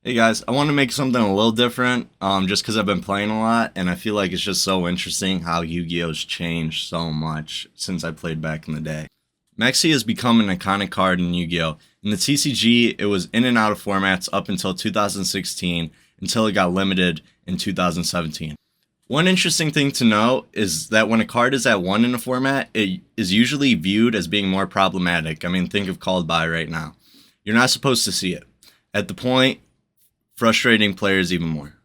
Hey guys, I want to make something a little different, just because I've been playing a lot, and I feel like it's just so interesting how Yu-Gi-Oh's changed so much since I played back in the day. Mexi has become an iconic card in Yu-Gi-Oh! In the TCG, it was in and out of formats up until 2016, until it got limited in 2017. One interesting thing to note is that when a card is at 1 in a format, it is usually viewed as being more problematic. I mean, think of Called By right now. You're not supposed to see it. At the point, frustrating players even more.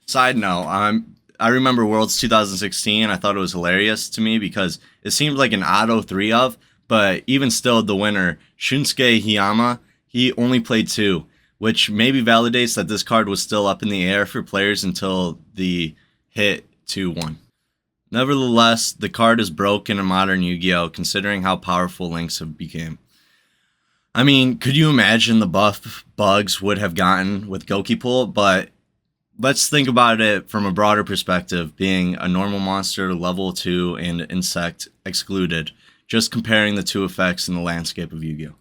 Side note, I remember Worlds 2016. I thought it was hilarious to me because it seemed like an auto 3 of, but even still, the winner, Shunsuke Hiyama, he only played 2, which maybe validates that this card was still up in the air for players until the hit 2-1. Nevertheless, the card is broken in modern Yu-Gi-Oh! Considering how powerful links have become. I mean, could you imagine the buff bugs would have gotten with Goki Pull? But let's think about it from a broader perspective, being a normal monster, level 2, and insect excluded, just comparing the two effects in the landscape of Yu-Gi-Oh!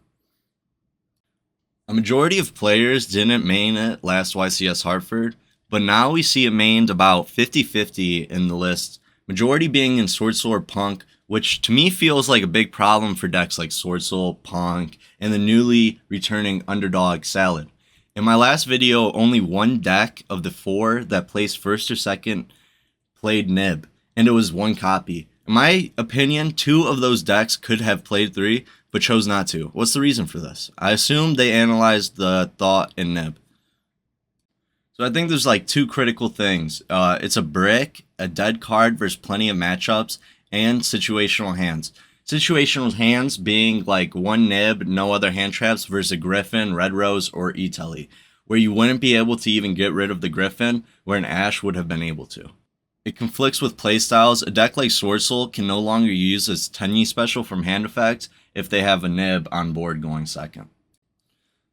A majority of players didn't main it last YCS Hartford, but now we see it mained about 50-50 in the list, majority being in Swordsoul or Punk, which to me feels like a big problem for decks like Swordsoul, Punk, and the newly returning underdog Salad. In my last video, only one deck of the 4 that placed first or second played NIB, and it was 1 copy. In my opinion, 2 of those decks could have played 3, but chose not to. What's the reason for this? I assume they analyzed the thought in NIB. So I think there's like 2 critical things. It's a brick, a dead card versus plenty of matchups, and situational hands. Situational hands being like 1 nib, no other hand traps versus a Griffin, Red Rose, or E-Telly, where you wouldn't be able to even get rid of the Griffin, where an Ash would have been able to. It conflicts with playstyles. A deck like Swordsoul can no longer use its Tenyi special from hand effects if they have a nib on board going second.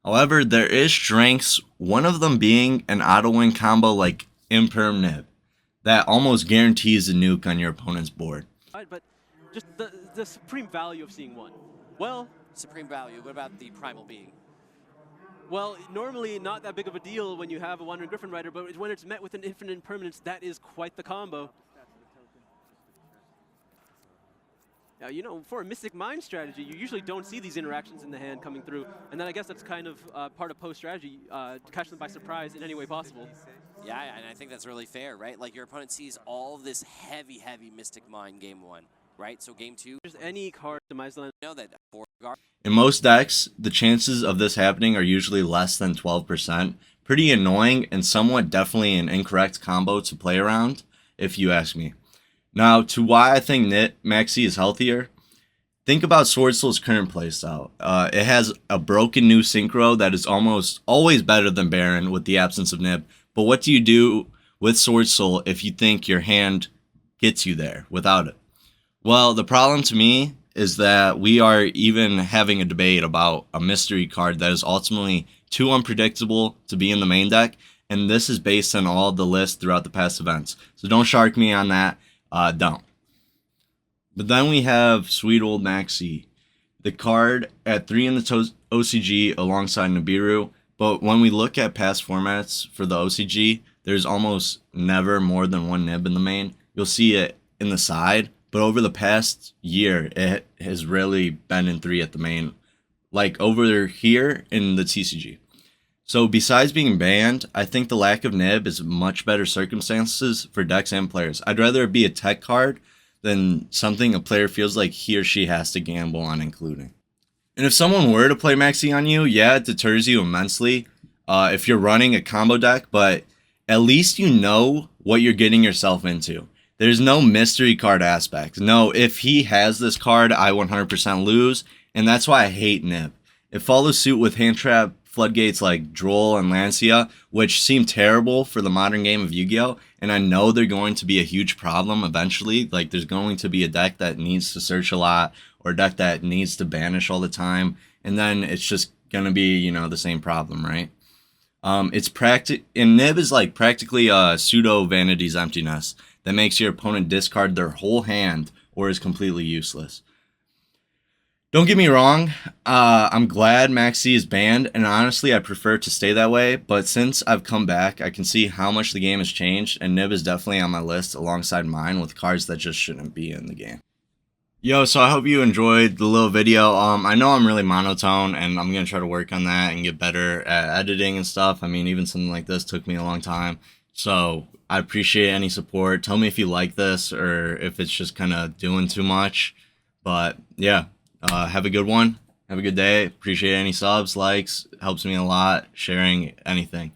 However, there is strengths, one of them being an auto-win combo like Imperm Nib, that almost guarantees a nuke on your opponent's board. But just the supreme value of seeing 1. Well, Supreme value, what about the primal being? well, normally not that big of a deal when you have a Wandering Griffin Rider, but when it's met with an infinite impermanence, that is quite the combo. Now, you know, for a Mystic Mind strategy, you usually don't see these interactions in the hand coming through, and then I guess that's kind of part of post strategy, to catch them by surprise in any way possible. Yeah, and I think that's really fair, right? Like your opponent sees all of this heavy Mystic Mind game 1, right? So game 2, Just any card demise land. you know that 4 guard. In most decks, the chances of this happening are usually less than 12%. Pretty annoying and somewhat definitely an incorrect combo to play around, if you ask me. Now, to why I think Maxi is healthier, think about Swordsoul's current playstyle. It has a broken new synchro that is almost always better than Baron with the absence of Nib. But what do you do with Swordsoul if you think your hand gets you there without it? Well, the problem to me is that we are even having a debate about a mystery card that is ultimately too unpredictable to be in the main deck, and this is based on all the lists throughout the past events. So don't shark me on that. Don't. But then we have Sweet Old Maxi, the card at 3 in the OCG alongside Nibiru. But when we look at past formats for the OCG, there's almost never more than 1 nib in the main. You'll see it in the side, but over the past year, it has really been in 3 at the main, like over here in the TCG. So besides being banned, I think the lack of nib is much better circumstances for decks and players. I'd rather it be a tech card than something a player feels like he or she has to gamble on including. And if someone were to play Maxi on you, yeah, it deters you immensely if you're running a combo deck, but at least you know what you're getting yourself into. There's no mystery card aspect. No, if he has this card, I 100% lose, and that's why I hate Nib. It follows suit with hand trap floodgates like Droll and Lancia, which seem terrible for the modern game of Yu-Gi-Oh! And I know they're going to be a huge problem eventually. Like, there's going to be a deck that needs to search a lot, or a deck that needs to banish all the time, and then it's just going to be, you know, the same problem, right? And Nib is like practically a pseudo Vanity's Emptiness that makes your opponent discard their whole hand or is completely useless. Don't get me wrong, I'm glad Maxi is banned, and honestly I prefer to stay that way, but since I've come back, I can see how much the game has changed, and NIB is definitely on my list alongside mine with cards that just shouldn't be in the game. Yo, so I hope you enjoyed the little video. I know I'm really monotone, and I'm going to try to work on that and get better at editing and stuff. I mean, even something like this took me a long time, so I appreciate any support. Tell me if you like this or if it's just kind of doing too much, but yeah. Have a good one. Have a good day. Appreciate any subs, likes. Helps me a lot. Sharing, anything.